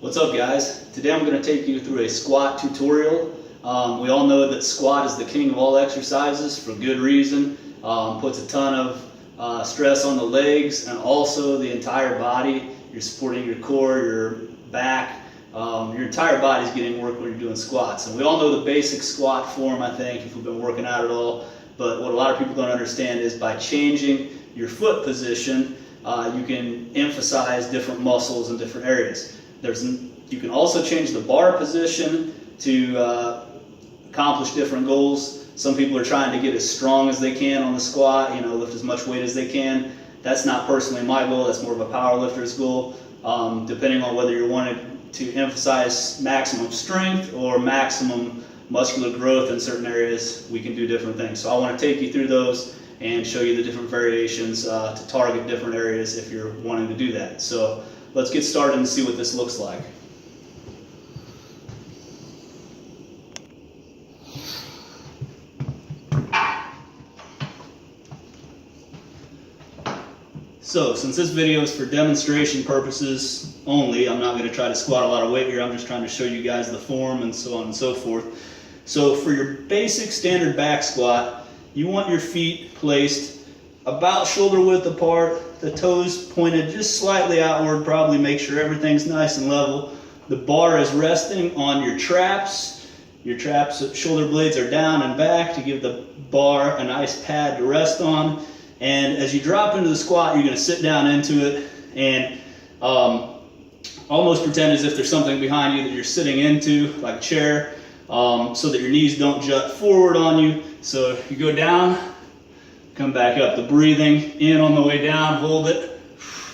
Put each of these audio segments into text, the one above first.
What's up, guys? Today I'm going to take you through a squat tutorial. We all know that squat is the king of all exercises for good reason. Puts a ton of stress on the legs and also the entire body. You're supporting your core, your back, your entire body's getting work when you're doing squats. And we all know the basic squat form, I think, if we've been working out at all. But what a lot of people don't understand is by changing your foot position, you can emphasize different muscles in different areas. You can also change the bar position to accomplish different goals. Some people are trying to get as strong as they can on the squat, lift as much weight as they can. That's not personally my goal, that's more of a power lifter's goal. Depending on whether you're wanting to emphasize maximum strength or maximum muscular growth in certain areas, we can do different things. So I want to take you through those and show you the different variations to target different areas if you're wanting to do that. So let's get started and see what this looks like. So since this video is for demonstration purposes only, I'm not going to try to squat a lot of weight here. I'm just trying to show you guys the form and so on and so forth. So for your basic standard back squat, you want your feet placed about shoulder width apart, the toes pointed just slightly outward, probably make sure everything's nice and level. The bar is resting on your traps. Your traps, shoulder blades are down and back to give the bar a nice pad to rest on. And as you drop into the squat, you're going to sit down into it and almost pretend as if there's something behind you that you're sitting into, like a chair, so that your knees don't jut forward on you. So you go down, come back up. The breathing in on the way down, hold it,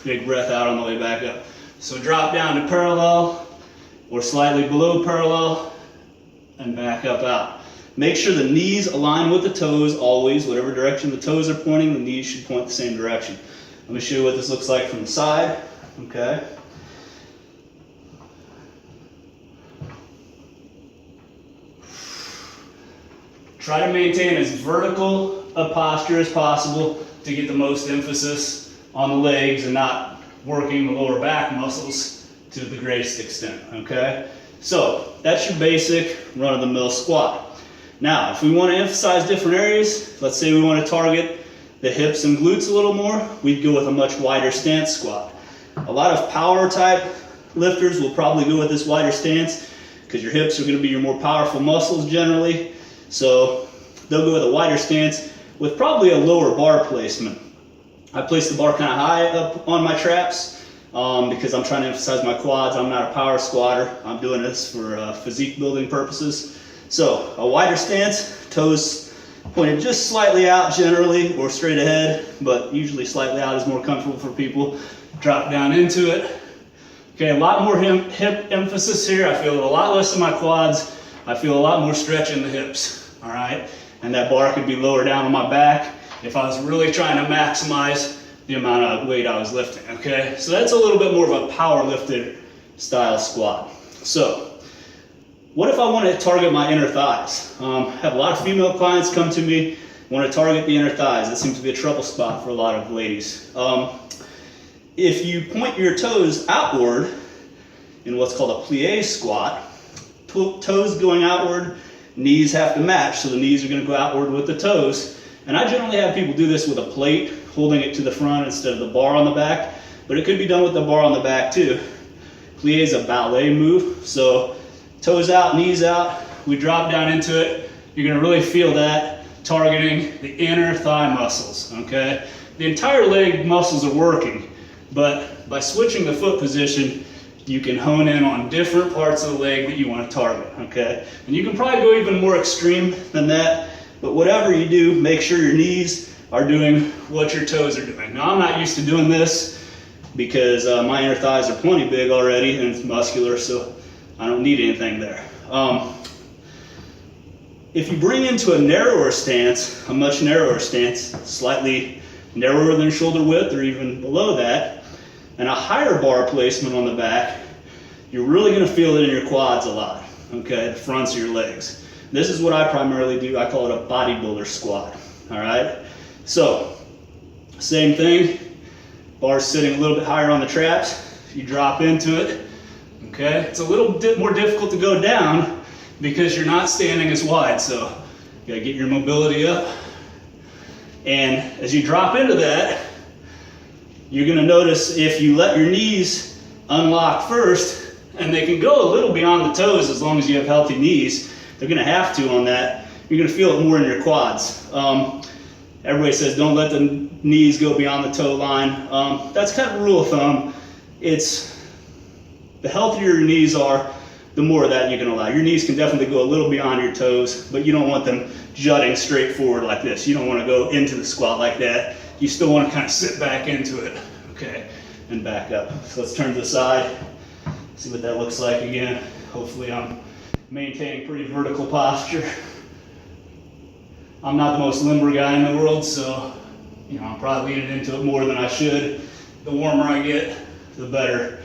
big breath out on the way back up. So drop down to parallel or slightly below parallel and back up out. Make sure the knees align with the toes always. Whatever direction the toes are pointing, the knees should point the same direction. Let me show you what this looks like from the side. Okay. Try to maintain as vertical a posture as possible to get the most emphasis on the legs and not working the lower back muscles to the greatest extent. Okay. So that's your basic run-of-the-mill squat. Now, if we want to emphasize different areas, let's say we want to target the hips and glutes a little more, we'd go with a much wider stance squat. A lot of power type lifters will probably go with this wider stance because your hips are going to be your more powerful muscles generally. So they'll go with a wider stance with probably a lower bar placement. I place the bar kind of high up on my traps because I'm trying to emphasize my quads. I'm not a power squatter. I'm doing this for physique building purposes. So a wider stance, toes pointed just slightly out generally or straight ahead, but usually slightly out is more comfortable for people. Drop down into it. Okay, a lot more hip emphasis here. I feel a lot less in my quads. I feel a lot more stretch in the hips, all right? And that bar could be lower down on my back if I was really trying to maximize the amount of weight I was lifting, okay? So that's a little bit more of a power lifted style squat. So what if I want to target my inner thighs? I have a lot of female clients come to me, want to target the inner thighs. That seems to be a trouble spot for a lot of ladies. If you point your toes outward in what's called a plie squat, toes going outward, knees have to match, so the knees are going to go outward with the toes. And I generally have people do this with a plate, holding it to the front instead of the bar on the back, but it could be done with the bar on the back too. Plie is a ballet move, so toes out, knees out, we drop down into it. You're going to really feel that targeting the inner thigh muscles, okay? The entire leg muscles are working, but by switching the foot position, you can hone in on different parts of the leg that you want to target, okay? And you can probably go even more extreme than that, but whatever you do, make sure your knees are doing what your toes are doing. Now, I'm not used to doing this because my inner thighs are plenty big already and it's muscular, so I don't need anything there. If you bring into a narrower stance, a much narrower stance, slightly narrower than shoulder width or even below that, and a higher bar placement on the back, you're really going to feel it in your quads a lot, okay, the fronts of your legs. This is what I primarily do. I call it a bodybuilder squat, all right? So, same thing, bar's sitting a little bit higher on the traps. You drop into it, Okay, it's a little bit more difficult to go down because you're not standing as wide, so you gotta get your mobility up. And as you drop into that, you're gonna notice if you let your knees unlock first, and they can go a little beyond the toes as long as you have healthy knees, they're gonna have to on that, you're gonna feel it more in your quads. Everybody says don't let the knees go beyond the toe line. That's kind of a rule of thumb. It's the healthier your knees are, the more of that you can allow. Your knees can definitely go a little beyond your toes, but you don't want them jutting straight forward like this. You don't want to go into the squat like that. You still want to kind of sit back into it, okay, and back up. So let's turn to the side, see what that looks like again. Hopefully I'm maintaining pretty vertical posture. I'm not the most limber guy in the world, so I'm probably leaning into it more than I should. The warmer I get, the better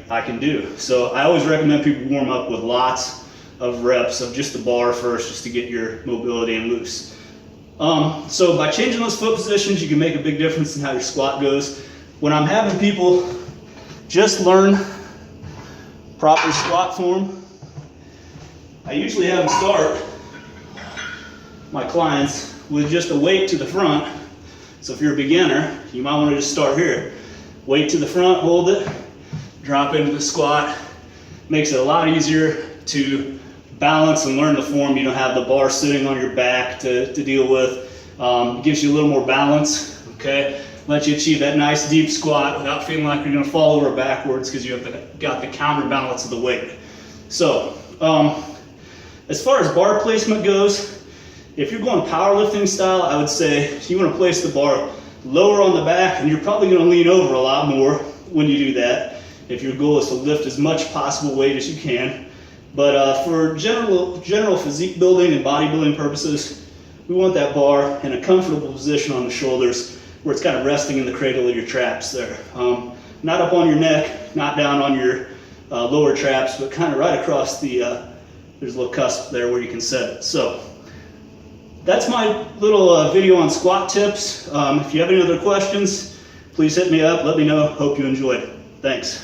I can do. So I always recommend people warm up with lots of reps of just the bar first, just to get your mobility and loose. So by changing those foot positions, you can make a big difference in how your squat goes. When I'm having people just learn proper squat form, I usually have them start my clients with just a weight to the front. So if you're a beginner, you might want to just start here. Weight to the front, hold it, drop into the squat. Makes it a lot easier to balance and learn the form. You don't have the bar sitting on your back to deal with. It gives you a little more balance, okay? Let you achieve that nice deep squat without feeling like you're gonna fall over backwards because you have got the counterbalance of the weight. So, as far as bar placement goes, if you're going powerlifting style, I would say you want to place the bar lower on the back, and you're probably going to lean over a lot more when you do that, if your goal is to lift as much possible weight as you can. But for general physique building and bodybuilding purposes, we want that bar in a comfortable position on the shoulders where it's kind of resting in the cradle of your traps there. Not up on your neck, not down on your lower traps, but kind of right across the, there's a little cusp there where you can set it. So that's my little video on squat tips. If you have any other questions, please hit me up, let me know. Hope you enjoyed it. Thanks.